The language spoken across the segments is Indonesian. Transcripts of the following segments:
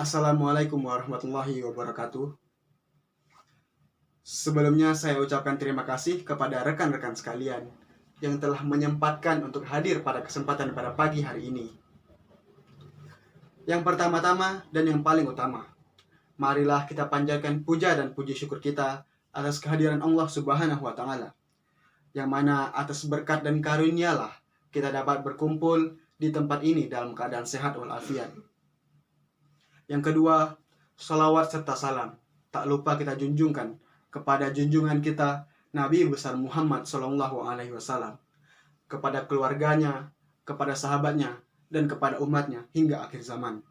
Assalamualaikum warahmatullahi wabarakatuh. Sebelumnya saya ucapkan terima kasih kepada rekan-rekan sekalian yang telah menyempatkan untuk hadir pada kesempatan pada pagi hari ini. Yang pertama-tama dan yang paling utama, marilah kita panjatkan puja dan puji syukur kita atas kehadiran Allah Subhanahu wa Ta'ala, yang mana atas berkat dan karunialah kita dapat berkumpul di tempat ini dalam keadaan sehat walafiat. Yang kedua, salawat serta salam tak lupa kita junjungkan kepada junjungan kita Nabi besar Muhammad SAW, kepada keluarganya, kepada sahabatnya, dan kepada umatnya hingga akhir zaman.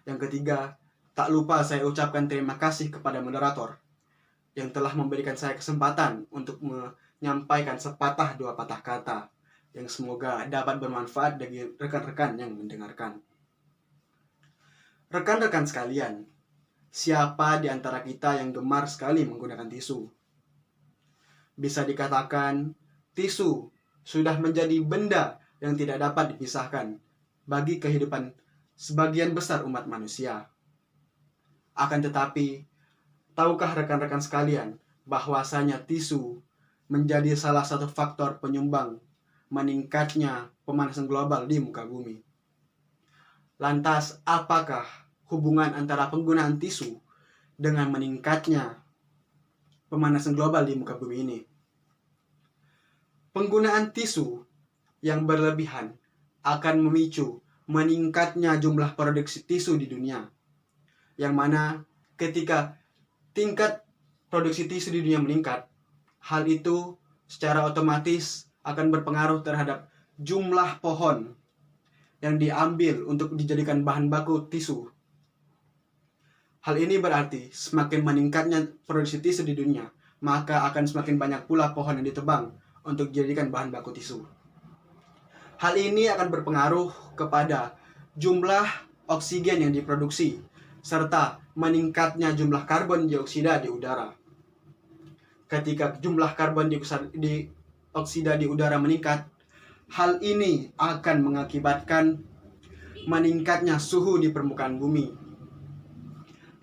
Yang ketiga, tak lupa saya ucapkan terima kasih kepada moderator yang telah memberikan saya kesempatan untuk menyampaikan sepatah dua patah kata yang semoga dapat bermanfaat bagi rekan-rekan yang mendengarkan. Rekan-rekan sekalian, siapa di antara kita yang gemar sekali menggunakan tisu? Bisa dikatakan, tisu sudah menjadi benda yang tidak dapat dipisahkan bagi kehidupan sebagian besar umat manusia. Akan tetapi, tahukah rekan-rekan sekalian bahwasanya tisu menjadi salah satu faktor penyumbang meningkatnya pemanasan global di muka bumi? Lantas, apakah hubungan antara penggunaan tisu dengan meningkatnya pemanasan global di muka bumi ini? Penggunaan tisu yang berlebihan akan memicu meningkatnya jumlah produksi tisu di dunia, yang mana ketika tingkat produksi tisu di dunia meningkat, hal itu secara otomatis akan berpengaruh terhadap jumlah pohon yang diambil untuk dijadikan bahan baku tisu. Hal ini berarti semakin meningkatnya produksi tisu di dunia, maka akan semakin banyak pula pohon yang ditebang untuk dijadikan bahan baku tisu. Hal ini akan berpengaruh kepada jumlah oksigen yang diproduksi, serta meningkatnya jumlah karbon dioksida di udara. Ketika jumlah karbon dioksida di udara meningkat, hal ini akan mengakibatkan meningkatnya suhu di permukaan bumi.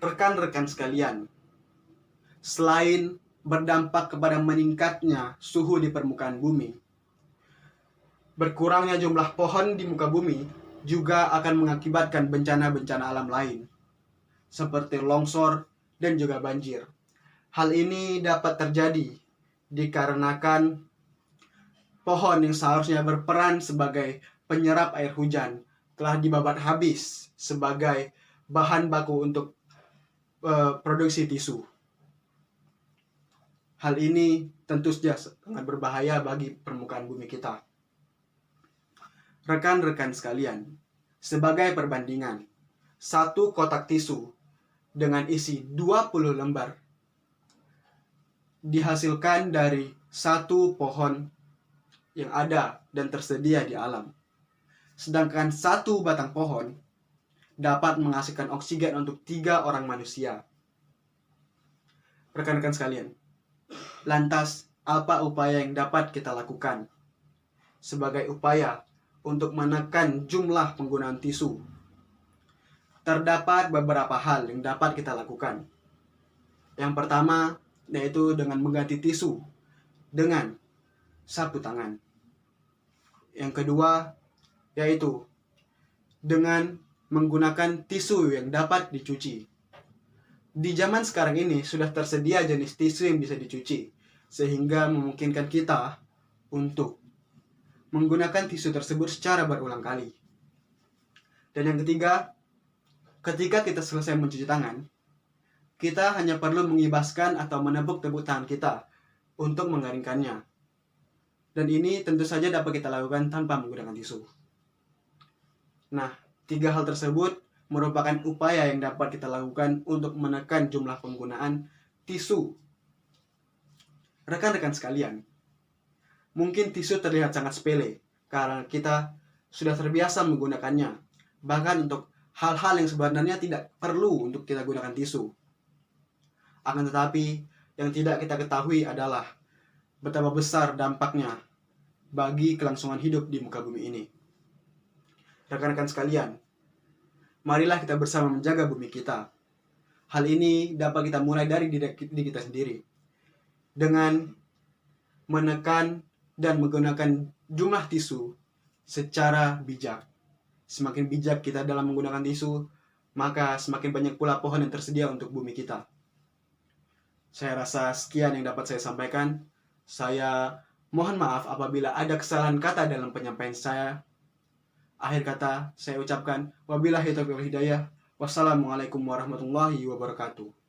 Rekan-rekan sekalian, selain berdampak kepada meningkatnya suhu di permukaan bumi, berkurangnya jumlah pohon di muka bumi juga akan mengakibatkan bencana-bencana alam lain, seperti longsor dan juga banjir. Hal ini dapat terjadi dikarenakan pohon yang seharusnya berperan sebagai penyerap air hujan telah dibabat habis sebagai bahan baku untuk produksi tisu. Hal ini tentu saja sangat berbahaya bagi permukaan bumi kita. Rekan-rekan sekalian, sebagai perbandingan, satu kotak tisu dengan isi 20 lembar dihasilkan dari satu pohon yang ada dan tersedia di alam. Sedangkan satu batang pohon dapat menghasilkan oksigen untuk 3 orang manusia. Rekan-rekan sekalian, lantas apa upaya yang dapat kita lakukan sebagai upaya untuk menekan jumlah penggunaan tisu? Terdapat beberapa hal yang dapat kita lakukan. Yang pertama, yaitu dengan mengganti tisu dengan sapu tangan. Yang kedua, yaitu dengan menggunakan tisu yang dapat dicuci. Di zaman sekarang ini sudah tersedia jenis tisu yang bisa dicuci, sehingga memungkinkan kita untuk menggunakan tisu tersebut secara berulang kali. Dan yang ketiga, ketika kita selesai mencuci tangan, kita hanya perlu mengibaskan atau menepuk-tepuk tangan kita untuk mengeringkannya. Dan ini tentu saja dapat kita lakukan tanpa menggunakan tisu. Nah, 3 hal tersebut merupakan upaya yang dapat kita lakukan untuk menekan jumlah penggunaan tisu. Rekan-rekan sekalian, mungkin tisu terlihat sangat sepele karena kita sudah terbiasa menggunakannya, bahkan untuk hal-hal yang sebenarnya tidak perlu untuk kita gunakan tisu. Akan tetapi, yang tidak kita ketahui adalah betapa besar dampaknya bagi kelangsungan hidup di muka bumi ini. Rekan-rekan sekalian, marilah kita bersama menjaga bumi kita. Hal ini dapat kita mulai dari diri kita sendiri, dengan menekan dan menggunakan jumlah tisu secara bijak. Semakin bijak kita dalam menggunakan tisu, maka semakin banyak pula pohon yang tersedia untuk bumi kita. Saya rasa sekian yang dapat saya sampaikan. Saya mohon maaf apabila ada kesalahan kata dalam penyampaian saya. Akhir kata saya ucapkan wabillahi taufiq wal hidayah. Wassalamualaikum warahmatullahi wabarakatuh.